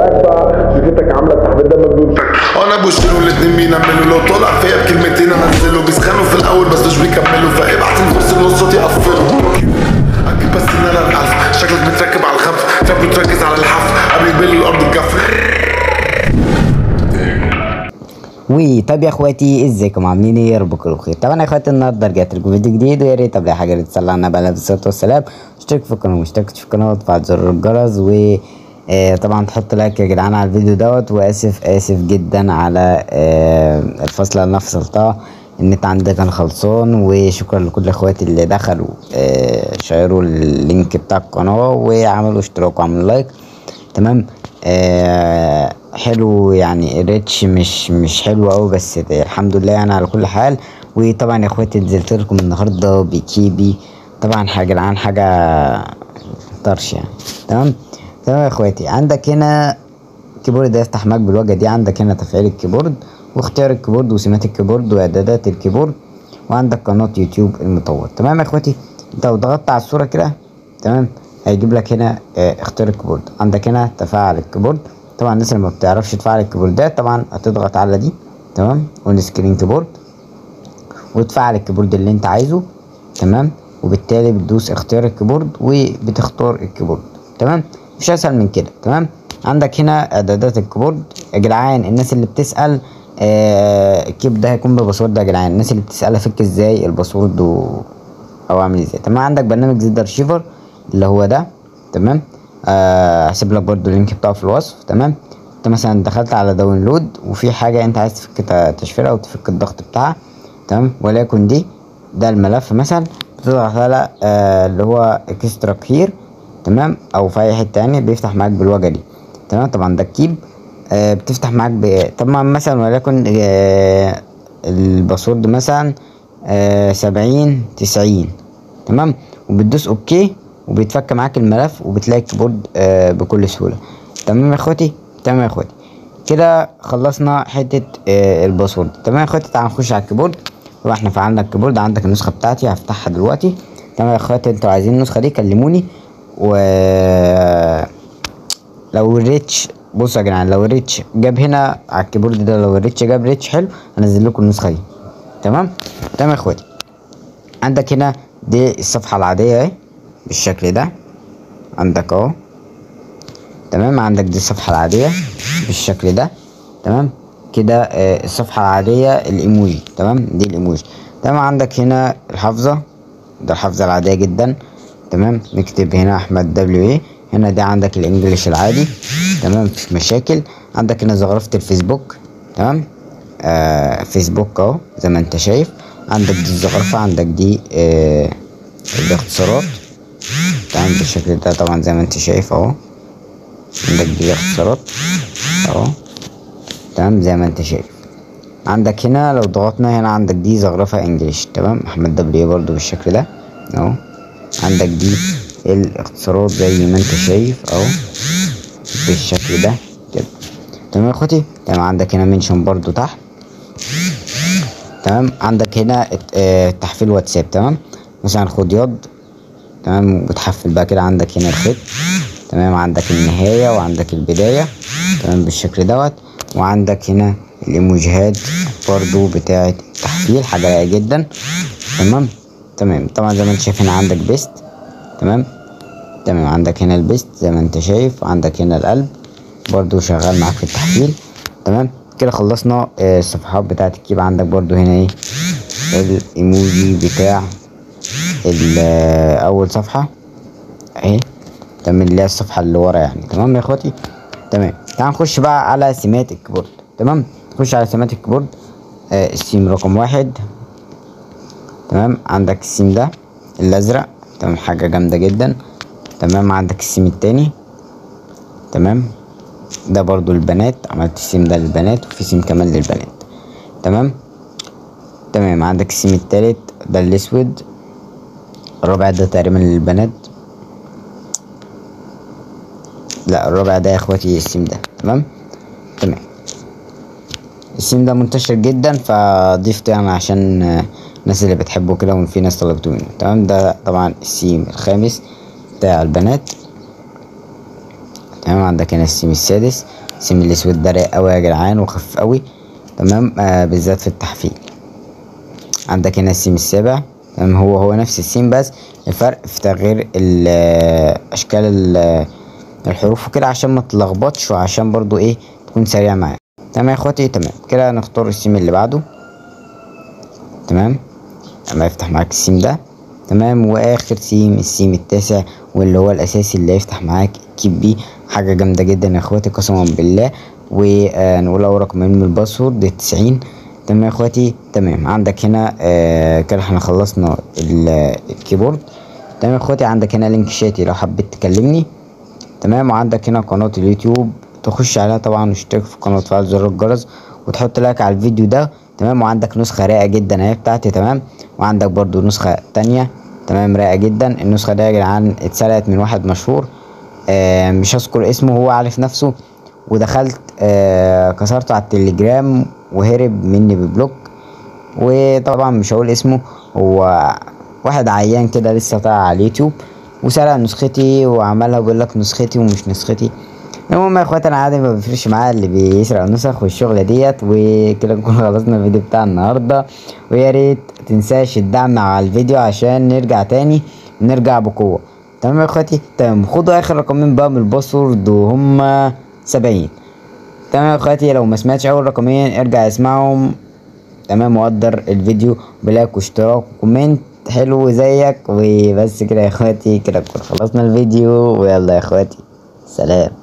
راكبه شركتك عامله تحت دم بدون شك. انا بوشيله الاتنين بينملوا، لو طالع فيا بكلمتين انزله، بيسخنوا في الاول بس مش بيكملوا، فابعت الفرص النصات يقفلوا. اكيد بس ان انا الالف، شكلك متركب على الخف، تراب بتركز على الحف قبل يبل الارض الجف. طب يا اخواتي ازيكم عاملين ايه؟ يا رب تكونوا بخير. طبعا يا اخواتي النهارده رجعت لكم فيديو جديد، ويا ريت قبل حاجه تصلوا على النبي عليه الصلاه والسلام، اشترك في القناه واشتركت في القناه وتفعل زر الجرس، و طبعا تحط لايك يا جدعان على الفيديو دوت. واسف جدا على الفصله اللي انا فصلتها، النت عندي كان خلصان. وشكرا لكل اخواتي اللي دخلوا شيروا اللينك بتاع القناه وعملوا اشتراك وعملوا لايك. تمام. حلو يعني الريتش مش حلو قوي، بس الحمد لله يعني على كل حال. وطبعا يا اخواتي نزلت لكم النهارده بكيبي، طبعا يا جدعان حاجه طرش يعني. تمام يا اخواتي. عندك هنا كيبورد يفتح معاك بالواجهه دي، عندك هنا تفعيل الكيبورد واختيار الكيبورد وسمات الكيبورد واعدادات الكيبورد، وعندك قناه يوتيوب المطور. تمام يا اخواتي. انت لو ضغطت على الصوره كده تمام هيجيب لك هنا اختيار الكيبورد، عندك هنا تفاعل الكيبورد. طبعا الناس اللي ما بتعرفش تفعل الكيبوردات طبعا هتضغط على دي تمام، اون سكرين كيبورد، وتفعل الكيبورد اللي انت عايزه. تمام. وبالتالي بتدوس اختيار الكيبورد وبتختار الكيبورد. تمام. مش اسهل من كده. تمام. عندك هنا اعدادات الكيبورد يا جدعان. الناس اللي بتسال الكيبورد ده هيكون بباسورد يا جدعان، الناس اللي بتسال افك ازاي الباسورد او اعمل ازاي. تمام. عندك برنامج زد ارشيفر اللي هو ده. تمام. هسيب لك برضو اللينك بتاعه في الوصف. تمام. انت مثلا دخلت على داونلود وفي حاجه انت عايز تفك تشفيرها او تفك الضغط بتاعها. تمام. وليكن ده الملف مثلا، بتضغط على اللي هو اكستراك هير. تمام. او في اي حته تاني بيفتح معاك بالواجهه دي. تمام. طبعا ده الكيب بتفتح معاك طبعا مثلا وليكن الباسورد مثلا 70 90. تمام. وبتدوس اوكي وبيتفك معاك الملف وبتلاقي الكيبورد بكل سهوله. تمام يا اخواتي. تمام يا اخواتي. كده خلصنا حته الباسورد. تمام يا اخواتي. تعالوا نخش على الكيبورد. طبعا احنا فعلنا الكيبورد، عندك النسخه بتاعتي هفتحها دلوقتي. تمام يا اخواتي. انتوا عايزين النسخه دي كلموني. و لو الريتش بصوا يا جدعان، لو الريتش جاب هنا على الكيبورد ده، لو الريتش جاب ريتش حلو هنزل لكم النسخه دي. تمام يا اخواتي. عندك هنا دي الصفحه العاديه اهي بالشكل ده، عندك اهو. تمام. عندك دي الصفحه العاديه بالشكل ده. تمام كده. الصفحه العاديه الايموجي. تمام. دي الايموجي. تمام. عندك هنا الحافظه، ده الحافظه العاديه جدا. تمام. نكتب هنا احمد دبليو اي. هنا دي عندك الانجليش العادي. تمام مفيش مشاكل. عندك هنا زخرفه الفيسبوك. تمام. فيسبوك اهو زي ما انت شايف. عندك دي الزخرفه، عندك دي الاختصارات. تمام بالشكل ده طبعا زي ما انت شايف اهو. عندك دي اختصارات اهو. تمام زي ما انت شايف. عندك هنا لو ضغطنا هنا عندك دي زخرفه انجليش. تمام. احمد دبليو برضو بالشكل ده اهو. عندك دي الاختصارات زي ما انت شايف اهو بالشكل ده كده. تمام يا اخواتي. تمام. عندك هنا منشن برضو تحت. تمام. عندك هنا تحفيل واتساب. تمام. مثلا خد ياض. تمام. بتحفل بقى كده. عندك هنا الخط. تمام. عندك النهاية وعندك البداية. تمام بالشكل دوت. وعندك هنا الايموجيهات برضو بتاعة التحفيل، حاجة رايقة جدا. تمام. طبعا زي ما انت شايف هنا عندك بيست. تمام. عندك هنا البيست زي ما انت شايف. عندك هنا القلب برضو شغال معاك في التحفيل. تمام كده خلصنا الصفحات بتاعة الكيب. عندك برضو هنا ايه الايموجي بتاع اول صفحة اهي. تمام. اللي هي الصفحة اللي ورا يعني. تمام يا اخواتي. تمام. تعال نخش بقى على سمات الكيبورد. تمام. نخش على سمات الكيبورد. السيم رقم 1. تمام. عندك السيم ده الازرق. تمام. حاجة جامدة جدا. تمام. عندك السيم التاني. تمام. ده برضو البنات، عملت السيم ده للبنات وفي سيم كمان للبنات. تمام. عندك السيم التالت ده الاسود. الرابع ده تقريبا للبنات. لا الرابع ده يا اخواتي السيم ده. تمام. السيم ده منتشر جدا فضيفته يعني عشان الناس اللي بتحبه كده، وفي ناس طلبته منه. تمام. ده طبعا السيم الخامس بتاع البنات. تمام. عندك هنا السيم السادس، السيم الاسود ده رايق اوي يا جدعان وخفيف اوي، تمام. بالذات في التحفيل. عندك هنا السيم السابع، تمام. هو نفس السيم بس الفرق في تغيير اشكال الحروف وكده عشان ما تلخبطش وعشان برضو ايه تكون سريع معاك. تمام يا اخواتي. تمام كده هنختار السيم اللي بعده. تمام. اما يفتح معاك السيم ده، تمام. واخر سيم السيم التاسع واللي هو الاساسي اللي هيفتح معاك الكيب بيه. حاجه جامده جدا يا اخواتي قسما بالله. ونقول اول رقمين من الباسورد 90. تمام يا اخواتي. تمام. عندك هنا كده احنا خلصنا الكيبورد. تمام يا اخواتي. عندك هنا لينك شاتي لو حبيت تكلمني، تمام. وعندك هنا قناه اليوتيوب تخش عليها طبعا واشترك في القناه وتفعل زر الجرس وتحط لايك على الفيديو ده، تمام. وعندك نسخه رايقه جدا اهي بتاعتي، تمام. وعندك برضو نسخه تانية، تمام، رايقه جدا. النسخه دي يا جدعان اتسرقت من واحد مشهور، مش هذكر اسمه، هو عارف نفسه. ودخلت كسرته على التليجرام وهرب مني ببلوك. وطبعا مش هقول اسمه، هو واحد عيان كده لسه طالع على اليوتيوب وسرق نسختي وعملها بيقول لك نسختي ومش نسختي. المهم يا اخواتي انا عادي ما بيفرقش معايا اللي بيسرق نسخ والشغله ديت. وكده نكون خلصنا الفيديو بتاع النهارده. ويا ريت متنساش الدعم على الفيديو عشان نرجع تاني ونرجع بقوه. تمام يا اخواتي. تمام. خدوا اخر رقمين بقى من الباسورد وهم 70. تمام يا اخواتي. لو ما سمعتش اول رقمين ارجع اسمعهم، تمام. وقدر الفيديو بلايك واشتراك وكومنت حلو زيك. وبس كده يا اخواتي، كده نكون خلصنا الفيديو. ويلا يا اخواتي سلام.